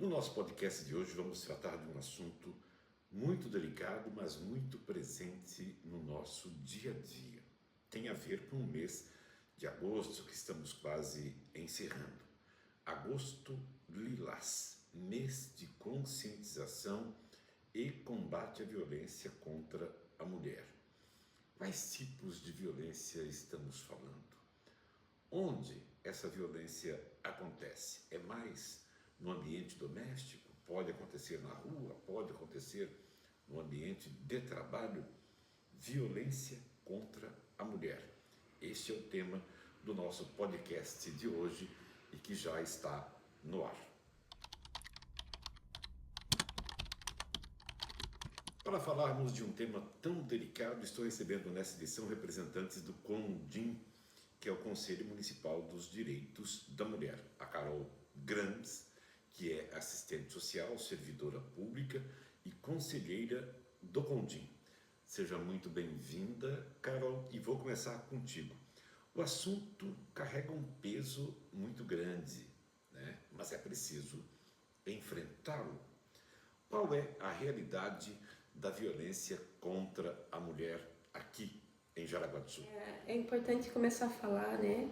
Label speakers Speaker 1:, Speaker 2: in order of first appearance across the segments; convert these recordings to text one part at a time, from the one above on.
Speaker 1: No nosso podcast de hoje vamos tratar de um assunto muito delicado, mas muito presente no nosso dia a dia. Tem a ver com o mês de agosto que estamos quase encerrando. Agosto Lilás, mês de conscientização e combate à violência contra a mulher. Quais tipos de violência estamos falando? Onde essa violência acontece? É mais no ambiente doméstico? Pode acontecer na rua? Pode acontecer no ambiente de trabalho? Violência contra a mulher. Este é o tema do nosso podcast de hoje e que já está no ar. Para falarmos de um tema tão delicado, estou recebendo nessa edição representantes do CONDIM, que é o Conselho Municipal dos Direitos da Mulher. A Carol Grams, que é assistente social, servidora pública e conselheira do CONDIM. Seja muito bem-vinda, Carol, e vou começar contigo. O assunto carrega um peso muito grande, né? Mas é preciso enfrentá-lo. Qual é a realidade da violência contra a mulher aqui em Jaraguá do Sul?
Speaker 2: É importante começar a falar, né,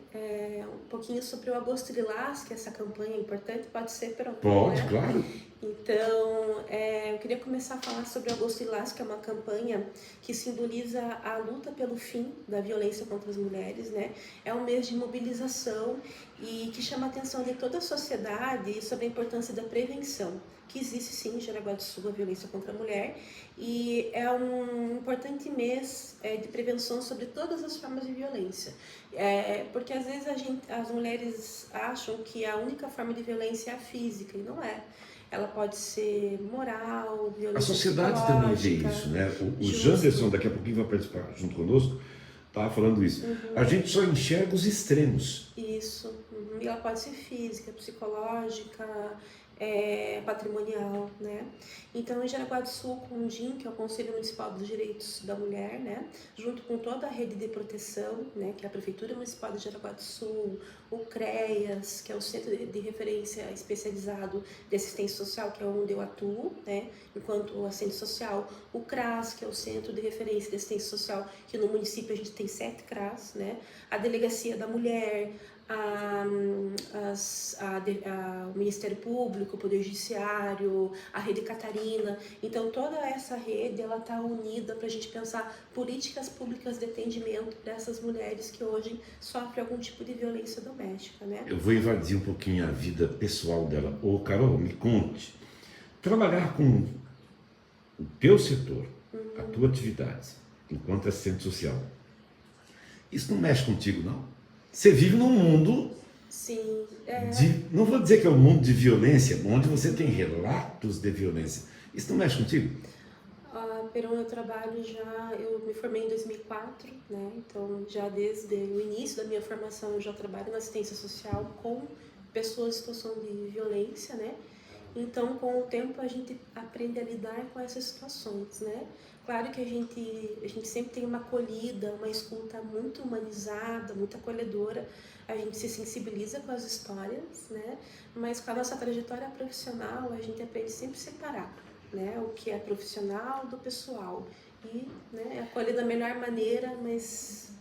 Speaker 2: um pouquinho sobre o Agosto Lilás, que essa campanha é importante, pode ser, Perão?
Speaker 1: Pode,
Speaker 2: né?
Speaker 1: claro.
Speaker 2: Então, eu queria começar a falar sobre o Agosto Lilás, que é uma campanha que simboliza a luta pelo fim da violência contra as mulheres, né? É um mês de mobilização e que chama a atenção de toda a sociedade sobre a importância da prevenção, que existe sim em Jaraguá do Sul a violência contra a mulher, e é um importante mês de prevenção sobre todas as formas de violência. Porque às vezes as mulheres acham que a única forma de violência é a física, e não é. Ela pode ser moral, violência
Speaker 1: A sociedade também vê isso, né? O Janderson, daqui a pouquinho vai participar junto conosco, estava falando isso. A gente só enxerga os extremos.
Speaker 2: Isso. E ela pode ser física, psicológica, patrimonial, né? Então, em Jaraguá do Sul, com o CONDIM, que é o Conselho Municipal dos Direitos da Mulher, né? Junto com toda a rede de proteção, né? Que é a Prefeitura Municipal de Jaraguá do Sul, o CREAS, que é o Centro de Referência Especializado de Assistência Social, que é onde eu atuo, né? Enquanto assistente social, o CRAS, que é o Centro de Referência de Assistência Social, que no município a gente tem 7 CRAS, né? A Delegacia da Mulher, o Ministério Público, o Poder Judiciário, a Rede Catarina. Então, toda essa rede ela está unida para a gente pensar políticas públicas de atendimento para essas mulheres que hoje sofrem algum tipo de violência doméstica, né?
Speaker 1: Eu vou invadir um pouquinho a vida pessoal dela. Ô, Carol, me conte. Trabalhar com o teu setor, a tua atividade, enquanto assistente social, isso não mexe contigo, não? Você vive num mundo
Speaker 2: Sim,
Speaker 1: não vou dizer que é um mundo de violência, onde você tem relatos de violência. Isso não mexe contigo?
Speaker 2: Perão, eu me formei em 2004, né? Então já desde o início da minha formação eu já trabalho na assistência social com pessoas em situação de violência, né? Então, com o tempo, a gente aprende a lidar com essas situações, né? Claro que a gente sempre tem uma acolhida, uma escuta muito humanizada, muito acolhedora, a gente se sensibiliza com as histórias, né? Mas com a nossa trajetória profissional, a gente aprende sempre a separar, né? O que é profissional do pessoal. E, né, acolher da melhor maneira, mas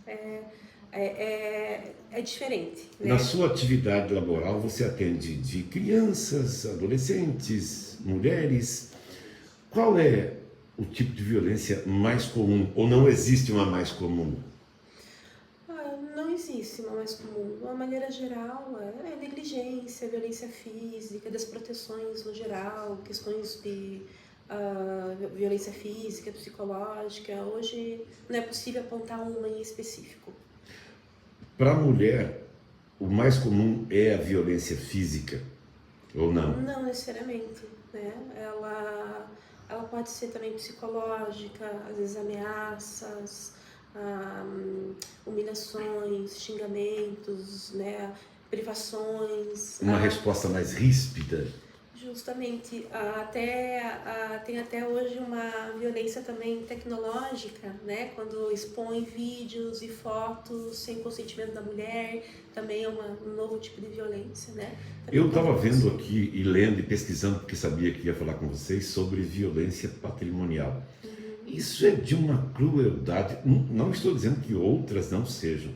Speaker 2: é diferente, né?
Speaker 1: Na sua atividade laboral, você atende de crianças, adolescentes, mulheres. Qual é o tipo de violência mais comum? Ou não existe uma mais comum?
Speaker 2: Não existe uma mais comum. De uma maneira geral, é negligência, violência física, desproteções no geral, questões de violência física, psicológica. Hoje não é possível apontar uma em específico.
Speaker 1: Para a mulher, o mais comum é a violência física, ou não?
Speaker 2: Não necessariamente, né? Ela pode ser também psicológica, às vezes ameaças, humilhações, xingamentos, né? Privações.
Speaker 1: Uma resposta mais ríspida?
Speaker 2: Justamente, tem até hoje uma violência também tecnológica, né? Quando expõe vídeos e fotos sem consentimento da mulher, também é um novo tipo de violência, né? Também
Speaker 1: Eu
Speaker 2: por
Speaker 1: estava
Speaker 2: causa
Speaker 1: vendo
Speaker 2: disso.
Speaker 1: aqui e lendo e pesquisando, porque sabia que ia falar com vocês sobre violência patrimonial.
Speaker 2: Uhum.
Speaker 1: Isso é de uma crueldade, não estou dizendo que outras não sejam,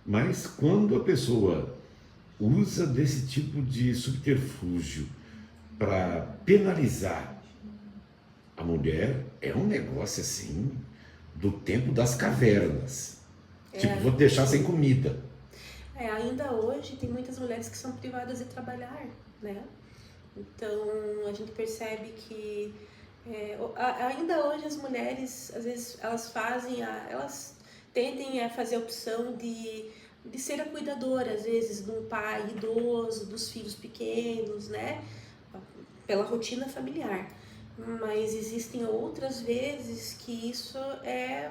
Speaker 1: mas quando a pessoa usa desse tipo de subterfúgio para penalizar a mulher, é um negócio assim do tempo das cavernas. Tipo,
Speaker 2: É,
Speaker 1: vou deixar sem
Speaker 2: sim.
Speaker 1: comida.
Speaker 2: Ainda hoje tem muitas mulheres que são privadas de trabalhar, né? Então a gente percebe que ainda hoje as mulheres, às vezes, elas tendem a fazer a opção de ser a cuidadora, às vezes, de um pai idoso, dos filhos pequenos, né? Pela rotina familiar. Mas existem outras vezes que isso é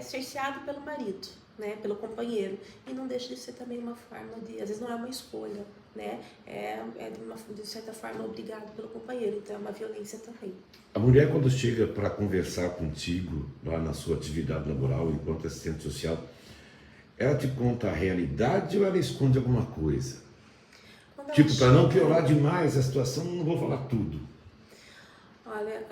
Speaker 2: cerceado pelo marido, né? Pelo companheiro. E não deixa de ser também uma forma de, às vezes não é uma escolha, né? De certa forma obrigado pelo companheiro, então é uma violência também.
Speaker 1: A mulher, quando chega para conversar contigo lá na sua atividade laboral, enquanto assistente social, ela te conta a realidade ou ela esconde alguma coisa?
Speaker 2: Quando ela
Speaker 1: Tipo, para não
Speaker 2: chega,
Speaker 1: piorar demais a situação, não vou falar tudo.
Speaker 2: olha,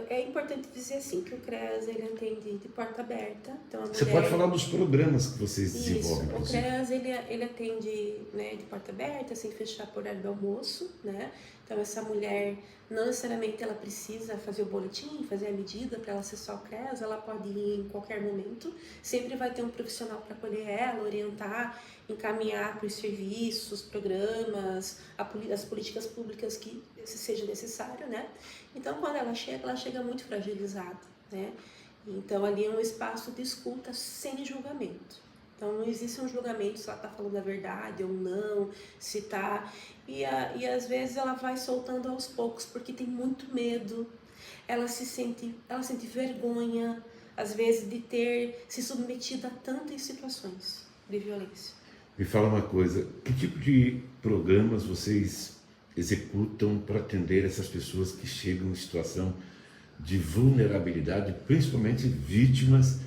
Speaker 2: é importante dizer assim que o CREAS ele atende de porta aberta, então a
Speaker 1: Você pode
Speaker 2: mulher.
Speaker 1: falar dos programas que vocês
Speaker 2: Isso,
Speaker 1: desenvolvem,
Speaker 2: o
Speaker 1: inclusive.
Speaker 2: CREAS ele atende, né, de porta aberta, sem fechar por horário do almoço, né? Então essa mulher não necessariamente ela precisa fazer o boletim, fazer a medida para ela acessar o CREAS, ela pode ir em qualquer momento, sempre vai ter um profissional para acolher ela, orientar, encaminhar para os serviços, programas, as políticas públicas que seja necessário, né? Então quando ela chega muito fragilizada, né? Então ali é um espaço de escuta sem julgamento. Então não existe um julgamento se ela está falando a verdade ou não, se está. E às vezes ela vai soltando aos poucos, porque tem muito medo, ela sente vergonha, às vezes, de ter se submetido a tantas situações de violência.
Speaker 1: Me fala uma coisa, que tipo de programas vocês executam para atender essas pessoas que chegam em situação de vulnerabilidade, principalmente vítimas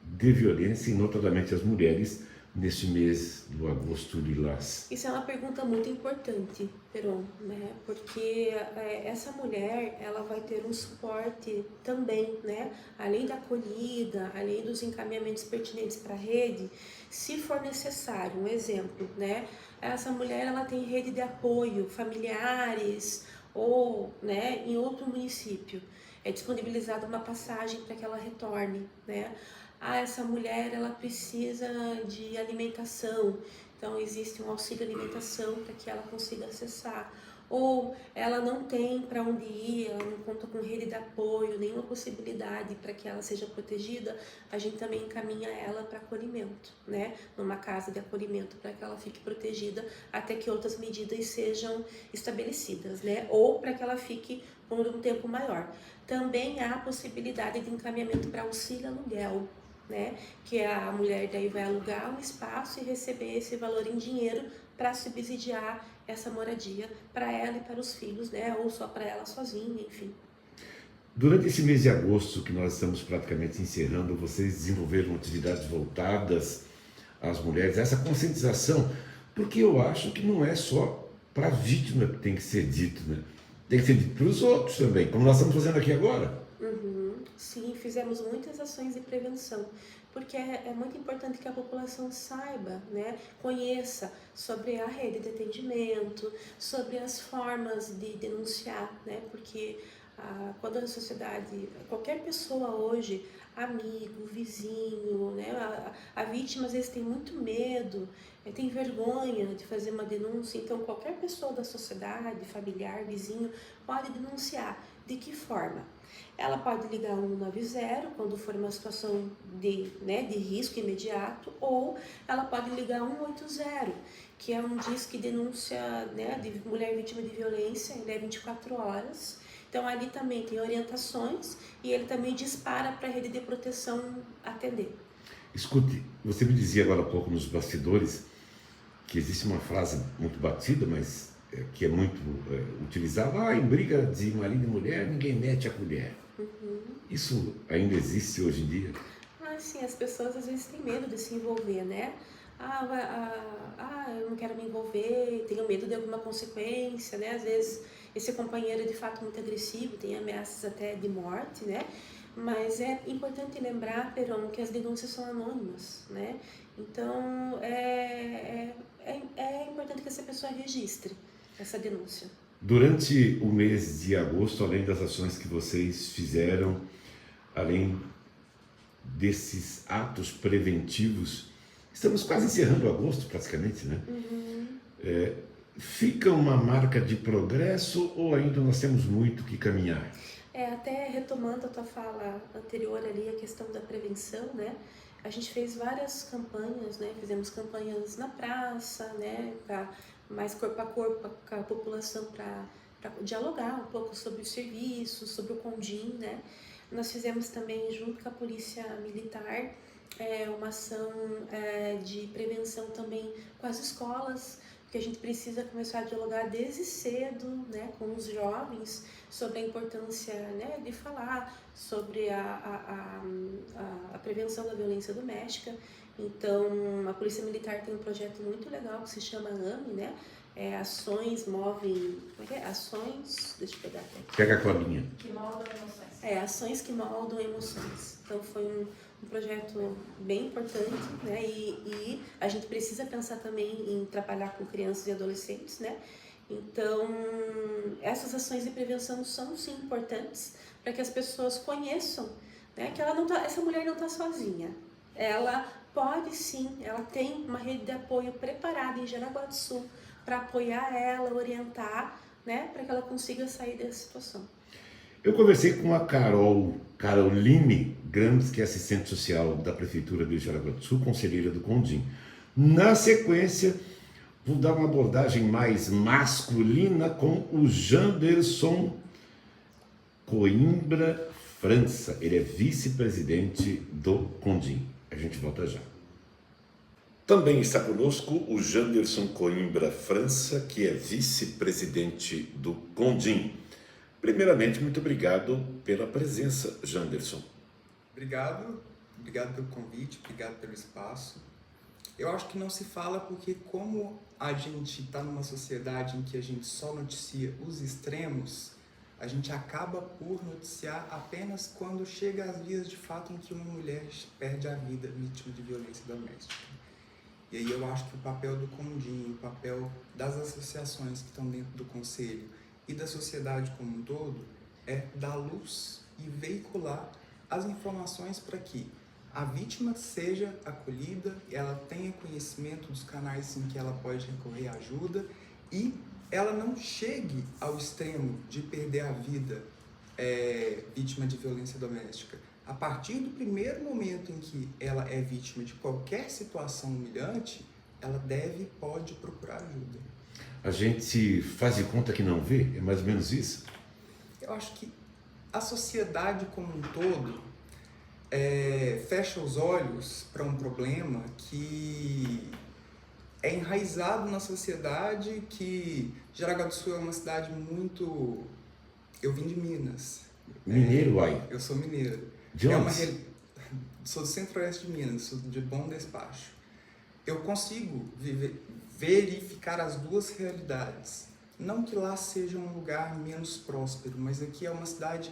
Speaker 1: de violência, e notadamente as mulheres, neste mês do agosto lilás?
Speaker 2: Isso é uma pergunta muito importante, Peron, né? Porque essa mulher, ela vai ter um suporte também, né? Além da acolhida, além dos encaminhamentos pertinentes para a rede, se for necessário, um exemplo, né? Essa mulher, ela tem rede de apoio, familiares ou, né, em outro município. É disponibilizada uma passagem para que ela retorne, né? Essa mulher ela precisa de alimentação, então existe um auxílio alimentação para que ela consiga acessar. Ou ela não tem para onde ir, ela não conta com rede de apoio, nenhuma possibilidade para que ela seja protegida, a gente também encaminha ela para acolhimento, né? Numa casa de acolhimento para que ela fique protegida até que outras medidas sejam estabelecidas, né? Ou para que ela fique por um tempo maior. Também há a possibilidade de encaminhamento para auxílio aluguel, né? Que a mulher daí vai alugar um espaço e receber esse valor em dinheiro para subsidiar essa moradia para ela e para os filhos, né? Ou só para ela sozinha, enfim.
Speaker 1: Durante esse mês de agosto, que nós estamos praticamente encerrando, vocês desenvolveram atividades voltadas às mulheres, essa conscientização, porque eu acho que não é só para a vítima que tem que ser dito, né? Tem que ser dito para os outros também, como nós estamos fazendo aqui agora.
Speaker 2: Uhum. Sim, fizemos muitas ações de prevenção, porque é muito importante que a população saiba, né, conheça sobre a rede de atendimento, sobre as formas de denunciar, né, porque quando a sociedade, qualquer pessoa hoje, amigo, vizinho, né, a vítima às vezes tem muito medo, tem vergonha de fazer uma denúncia, então qualquer pessoa da sociedade, familiar, vizinho, pode denunciar. De que forma? Ela pode ligar 190 quando for uma situação de risco imediato, ou ela pode ligar 180, que é um disque de denúncia, né, de mulher vítima de violência, ele é 24 horas. Então ali também tem orientações e ele também dispara para a rede de proteção atender.
Speaker 1: Escute, você me dizia agora há pouco nos bastidores que existe uma frase muito batida, mas que é muito utilizado, em briga de marido e mulher, ninguém mete a colher. Isso ainda existe hoje em dia?
Speaker 2: Sim, as pessoas às vezes têm medo de se envolver, né? Eu não quero me envolver, tenho medo de alguma consequência, né? Às vezes esse companheiro é de fato muito agressivo, tem ameaças até de morte, né? Mas é importante lembrar, Peron, que as denúncias são anônimas, né? Então é importante que essa pessoa registre essa denúncia.
Speaker 1: Durante o mês de agosto, além das ações que vocês fizeram, além desses atos preventivos, estamos quase encerrando agosto praticamente, né? Fica uma marca de progresso ou ainda nós temos muito que caminhar?
Speaker 2: Até retomando a tua fala anterior ali, a questão da prevenção, né? A gente fez várias campanhas, né? Fizemos campanhas na praça, né? Mais corpo a corpo com a população para dialogar um pouco sobre os serviços, sobre o CONDIM, né? Nós fizemos também, junto com a Polícia Militar, uma ação de prevenção também com as escolas, porque a gente precisa começar a dialogar desde cedo, né, com os jovens, sobre a importância, né, de falar sobre a prevenção da violência doméstica. Então, a Polícia Militar tem um projeto muito legal que se chama AME, né? Ações movem... Como é que é? Ações... Deixa eu pegar aqui.
Speaker 1: Pega a colinha.
Speaker 2: Que moldam emoções. Ações que moldam emoções. Então, foi um projeto bem importante, né? E a gente precisa pensar também em trabalhar com crianças e adolescentes, né? Então, essas ações de prevenção são sim importantes para que as pessoas conheçam, né, que essa mulher não está sozinha. Ela pode sim, ela tem uma rede de apoio preparada em Jaraguá do Sul para apoiar ela, orientar, né, para que ela consiga sair dessa situação.
Speaker 1: Eu conversei com a Caroline Grams, que é assistente social da Prefeitura de Jaraguá do Sul, conselheira do CONDIM. Na sequência, vou dar uma abordagem mais masculina com o Janderson Coimbra França. Ele é vice-presidente do CONDIM. A gente volta já. Também está conosco o Janderson Coimbra França, que é vice-presidente do CONDIM. Primeiramente, muito obrigado pela presença, Janderson.
Speaker 3: Obrigado pelo convite, obrigado pelo espaço. Eu acho que não se fala porque como a gente está numa sociedade em que a gente só noticia os extremos, a gente acaba por noticiar apenas quando chega às vias de fato em que uma mulher perde a vida vítima de violência doméstica. E aí eu acho que o papel do CONDIM, o papel das associações que estão dentro do Conselho e da sociedade como um todo é dar luz e veicular as informações para que a vítima seja acolhida, ela tenha conhecimento dos canais em que ela pode recorrer à ajuda e ela não chegue ao extremo de perder a vida vítima de violência doméstica. A partir do primeiro momento em que ela é vítima de qualquer situação humilhante, ela deve e pode procurar ajuda.
Speaker 1: A gente faz de conta que não vê? É mais ou menos isso?
Speaker 3: Eu acho que a sociedade como um todo fecha os olhos para um problema que é enraizado na sociedade, que Jaraguá do Sul é uma cidade muito... Eu vim de Minas.
Speaker 1: Mineiro, uai.
Speaker 3: Eu sou mineiro.
Speaker 1: De onde?
Speaker 3: Sou do centro-oeste de Minas, sou de Bom Despacho. Eu consigo verificar as duas realidades. Não que lá seja um lugar menos próspero, mas aqui é uma cidade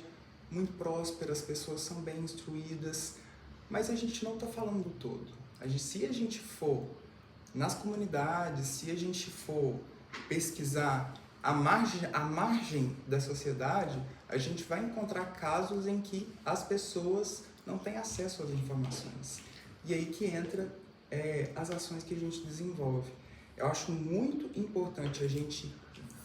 Speaker 3: muito próspera, as pessoas são bem instruídas, mas a gente não está falando do todo. Se a gente for nas comunidades, se a gente for pesquisar a margem da sociedade, a gente vai encontrar casos em que as pessoas não têm acesso às informações. E aí que entra as ações que a gente desenvolve. Eu acho muito importante a gente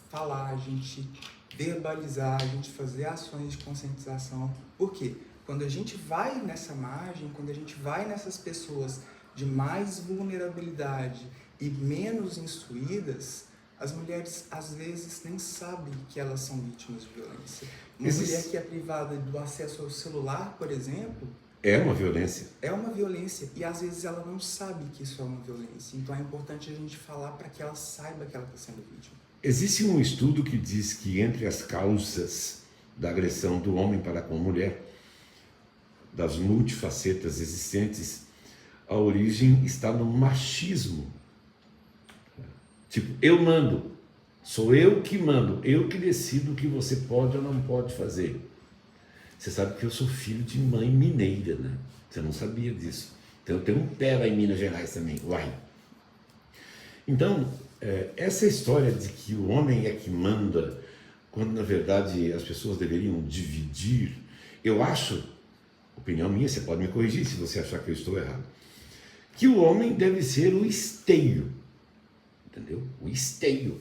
Speaker 3: falar, a gente verbalizar, a gente fazer ações de conscientização. Por quê? Quando a gente vai nessa margem, quando a gente vai nessas pessoas de mais vulnerabilidade e menos instruídas, as mulheres às vezes nem sabem que elas são vítimas de violência. Uma mulher que é privada do acesso ao celular, por exemplo...
Speaker 1: É uma violência.
Speaker 3: É uma violência e às vezes ela não sabe que isso é uma violência. Então é importante a gente falar para que ela saiba que ela está sendo vítima.
Speaker 1: existe um estudo que diz que entre as causas da agressão do homem para com a mulher, das multifacetas existentes, a origem está no machismo. Tipo, eu mando, sou eu que mando, eu que decido o que você pode ou não pode fazer. Você sabe que eu sou filho de mãe mineira, né? Você não sabia disso. Então eu tenho um pé lá em Minas Gerais também, uai. Então, essa história de que o homem é que manda, quando na verdade as pessoas deveriam dividir, eu acho, opinião minha, você pode me corrigir se você achar que eu estou errado, que o homem deve ser o esteio, entendeu? O esteio,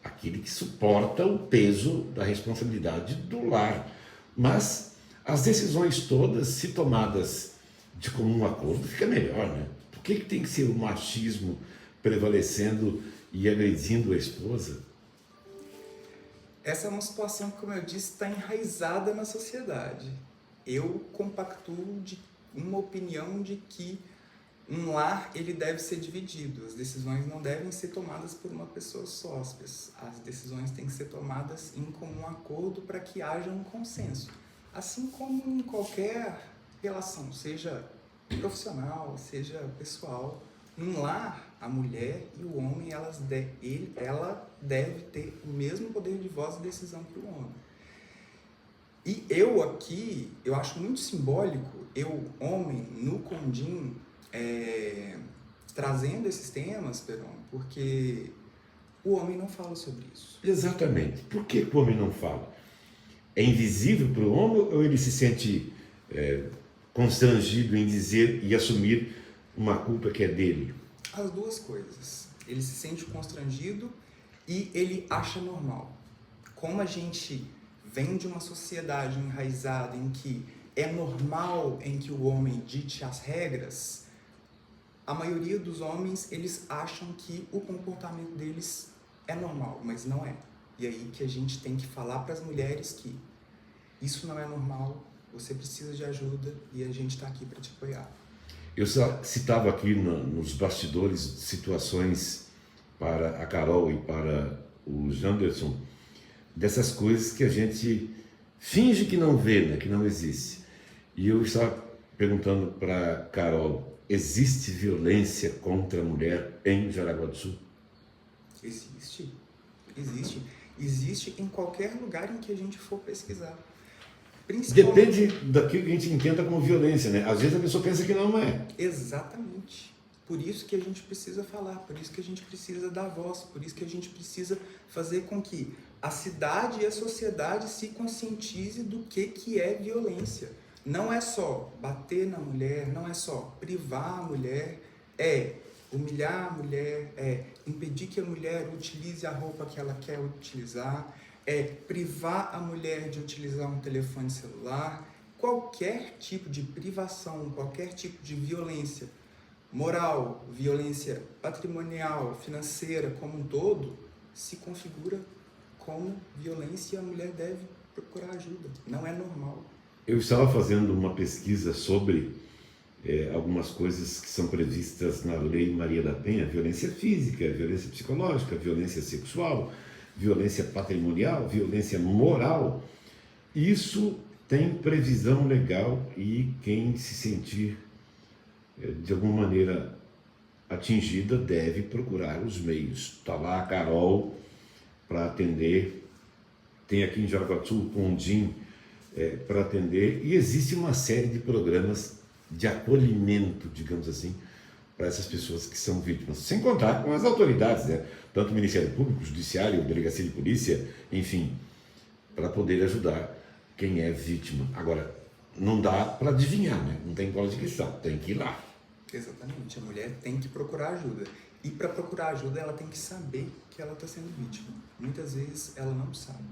Speaker 1: aquele que suporta o peso da responsabilidade do lar. Mas as decisões todas, se tomadas de comum acordo, fica melhor, né? Por que tem que ser o machismo prevalecendo e agredindo a esposa?
Speaker 3: Essa é uma situação que, como eu disse, está enraizada na sociedade. Eu compactuo de uma opinião de que um lar ele deve ser dividido. As decisões não devem ser tomadas por uma pessoa só. As decisões têm que ser tomadas em comum acordo para que haja um consenso. Assim como em qualquer relação, seja profissional, seja pessoal, num lar, a mulher e o homem, ela deve ter o mesmo poder de voz e decisão que o homem. E eu aqui, eu acho muito simbólico, eu, homem, no Condim, trazendo esses temas, Peron, porque o homem não fala sobre isso.
Speaker 1: Exatamente. Por que o homem não fala? É invisível para o homem ou ele se sente constrangido em dizer e assumir uma culpa que é dele?
Speaker 3: As duas coisas. Ele se sente constrangido e ele acha normal. Como a gente vem de uma sociedade enraizada em que é normal em que o homem dite as regras, a maioria dos homens, eles acham que o comportamento deles é normal, mas não é. E aí que a gente tem que falar para as mulheres que isso não é normal, você precisa de ajuda e a gente está aqui para te apoiar.
Speaker 1: Eu citava aqui nos bastidores situações para a Carol e para o Janderson, dessas coisas que a gente finge que não vê, né, que não existe. E eu estava perguntando para a Carol, existe violência contra a mulher em Jaraguá do Sul?
Speaker 3: Existe. Existe. Existe em qualquer lugar em que a gente for pesquisar.
Speaker 1: Depende daquilo que a gente entenda como violência, né? Às vezes a pessoa pensa que não é.
Speaker 3: Exatamente. Por isso que a gente precisa falar, por isso que a gente precisa dar voz, por isso que a gente precisa fazer com que a cidade e a sociedade se conscientize do que é violência. Não é só bater na mulher, não é só privar a mulher, é humilhar a mulher, é impedir que a mulher utilize a roupa que ela quer utilizar, é privar a mulher de utilizar um telefone celular. Qualquer tipo de privação, qualquer tipo de violência moral, violência patrimonial, financeira como um todo, se configura como violência e a mulher deve procurar ajuda. Não é normal.
Speaker 1: Eu estava fazendo uma pesquisa sobre algumas coisas que são previstas na Lei Maria da Penha: violência física, violência psicológica, violência sexual, violência patrimonial, violência moral. Isso tem previsão legal e quem se sentir de alguma maneira atingida deve procurar os meios. Está lá a Carol para atender, tem aqui em Jaraguá do Sul o Condim para atender, e existe uma série de programas de acolhimento, digamos assim, para essas pessoas que são vítimas, sem contar com as autoridades, né? Tanto o Ministério Público, o Judiciário, a Delegacia de Polícia, enfim, para poder ajudar quem é vítima. Agora, não dá para adivinhar, né? Não tem bola de cristal, tem que ir lá.
Speaker 3: Exatamente, a mulher tem que procurar ajuda. E para procurar ajuda, ela tem que saber que ela está sendo vítima. Muitas vezes ela não sabe.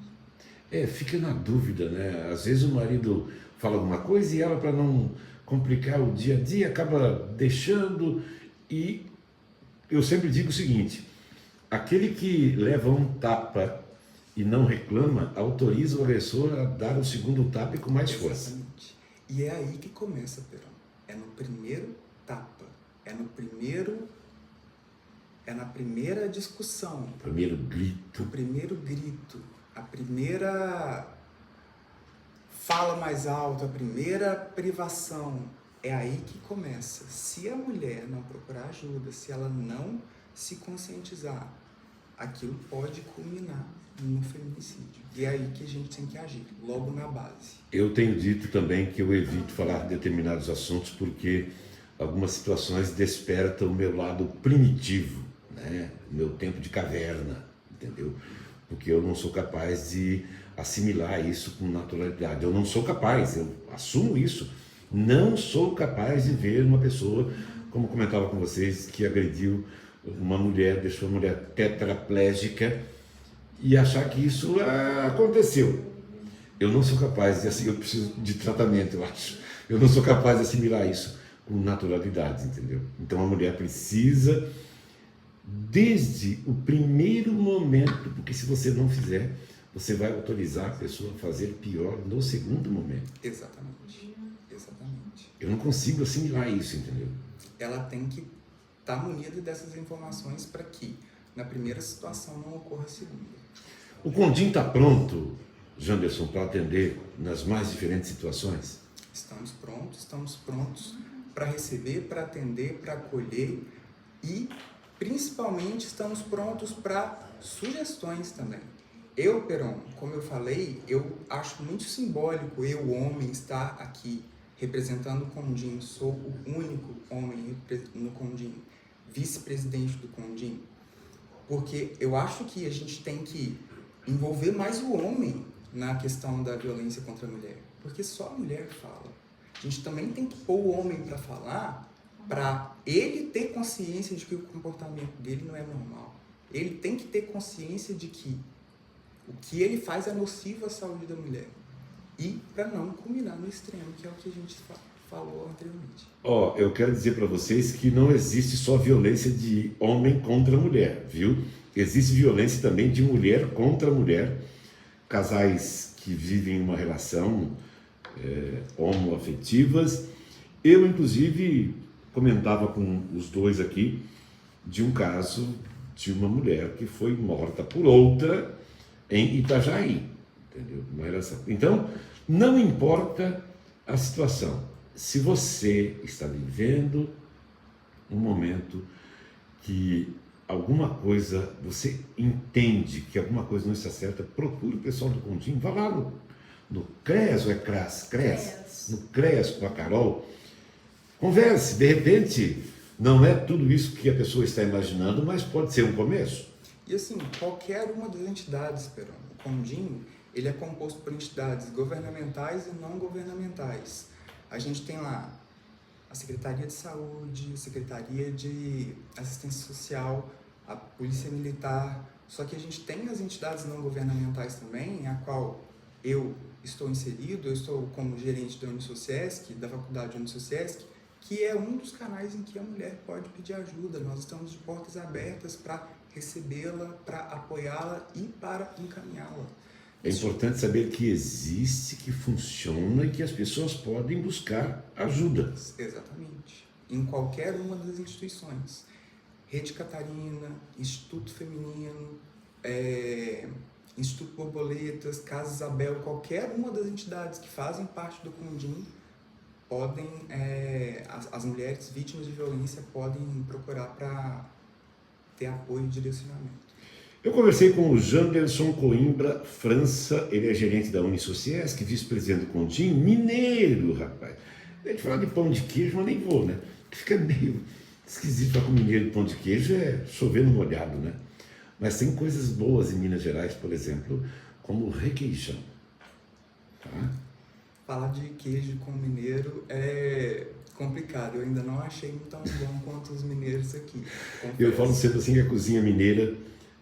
Speaker 1: Fica na dúvida, né? Às vezes o marido fala alguma coisa e ela, para não complicar o dia a dia, acaba deixando. E eu sempre digo o seguinte: aquele que leva um tapa e não reclama, autoriza o agressor a dar o segundo tapa e com mais força.
Speaker 3: Exatamente. E é aí que começa, Perão. É no primeiro tapa, é na primeira discussão.
Speaker 1: Primeiro grito.
Speaker 3: O primeiro grito, a primeira fala mais alta, a primeira privação. É aí que começa. Se a mulher não procurar ajuda, se ela não se conscientizar, aquilo pode culminar no feminicídio. E é aí que a gente tem que agir, logo na base.
Speaker 1: Eu tenho dito também que eu evito falar de determinados assuntos porque algumas situações despertam o meu lado primitivo, né? Meu tempo de caverna, entendeu? Porque eu não sou capaz de assimilar isso com naturalidade. Eu não sou capaz, eu assumo isso. Não sou capaz de ver uma pessoa, como comentava com vocês, que agrediu uma mulher, deixou a mulher tetraplégica e achar que isso aconteceu. Eu não sou capaz de, assim, eu preciso de tratamento, eu acho. Eu não sou capaz de assimilar isso com naturalidade, entendeu? Então a mulher precisa, desde o primeiro momento, porque se você não fizer, você vai autorizar a pessoa a fazer pior no segundo momento.
Speaker 3: Exatamente. Exatamente.
Speaker 1: Eu não consigo assimilar isso, entendeu?
Speaker 3: Ela tem que estar munida dessas informações para que, na primeira situação, não ocorra a segunda.
Speaker 1: O Condim está pronto, Janderson, para atender nas mais diferentes situações?
Speaker 3: Estamos prontos para receber, para atender, para acolher e, principalmente, estamos prontos para sugestões também. Eu, Peron, como eu falei, eu acho muito simbólico eu, homem, estar aqui representando o Condim. Sou o único homem no Condim, vice-presidente do Condim, porque eu acho que a gente tem que envolver mais o homem na questão da violência contra a mulher, porque só a mulher fala. A gente também tem que pôr o homem para falar, para ele ter consciência de que o comportamento dele não é normal. Ele tem que ter consciência de que o que ele faz é nocivo à saúde da mulher. E para não culminar no extremo, que é o que a gente falou anteriormente.
Speaker 1: Eu quero dizer para vocês que não existe só violência de homem contra mulher, viu? Existe violência também de mulher contra mulher. Casais que vivem uma relação homoafetivas. Eu, inclusive, comentava com os dois aqui de um caso de uma mulher que foi morta por outra em Itajaí, entendeu? Uma relação. Então, não importa a situação. Se você está vivendo um momento que alguma coisa, você entende que alguma coisa não está certa, procure o pessoal do Condim, vá lá no CREAS ou é CRAS? CREAS. No CREAS com a Carol, converse, de repente não é tudo isso que a pessoa está imaginando, mas pode ser um começo.
Speaker 3: E assim, qualquer uma das entidades, Peron, o Condim, ele é composto por entidades governamentais e não governamentais. A gente tem lá a Secretaria de Saúde, a Secretaria de Assistência Social, a Polícia Militar, só que a gente tem as entidades não governamentais também, a qual eu estou inserido, eu estou como gerente da Unisociesc, da Faculdade Unisociesc, que é um dos canais em que a mulher pode pedir ajuda. Nós estamos de portas abertas para recebê-la, para apoiá-la e para encaminhá-la.
Speaker 1: É importante saber que existe, que funciona e que as pessoas podem buscar ajuda.
Speaker 3: Exatamente. Em qualquer uma das instituições. Rede Catarina, Instituto Feminino, Instituto Borboletas, Casa Isabel, qualquer uma das entidades que fazem parte do Condim, podem, as mulheres vítimas de violência podem procurar para ter apoio e direcionamento.
Speaker 1: Eu conversei com o Janderson Coimbra França, ele é gerente da Unisociesc, vice-presidente do Condim, mineiro, rapaz. A gente fala de pão de queijo, mas nem vou, né? Fica meio esquisito falar com mineiro de pão de queijo, é chover no molhado, né? Mas tem coisas boas em Minas Gerais, por exemplo, como o requeijão. Tá?
Speaker 3: Falar de queijo com mineiro é complicado, eu ainda não achei tão bom quanto os mineiros aqui. Confesso.
Speaker 1: Eu falo sempre assim que a cozinha mineira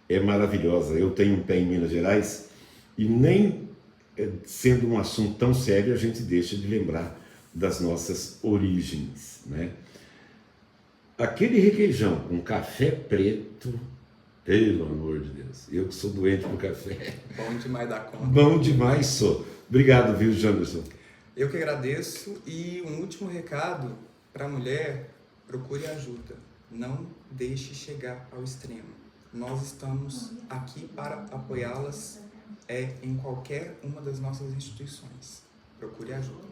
Speaker 1: é maravilhosa. Eu tenho um pé em Minas Gerais e nem sendo um assunto tão sério a gente deixa de lembrar das nossas origens, né? Aquele requeijão com café preto, pelo amor de Deus, eu que sou doente por café.
Speaker 3: Bom demais da conta.
Speaker 1: Bom demais, sou. Obrigado, viu, Janderson?
Speaker 3: Eu que agradeço. E um último recado para a mulher: procure ajuda. não deixe chegar ao extremo. Nós estamos aqui para apoiá-las em qualquer uma das nossas instituições. Procure ajuda.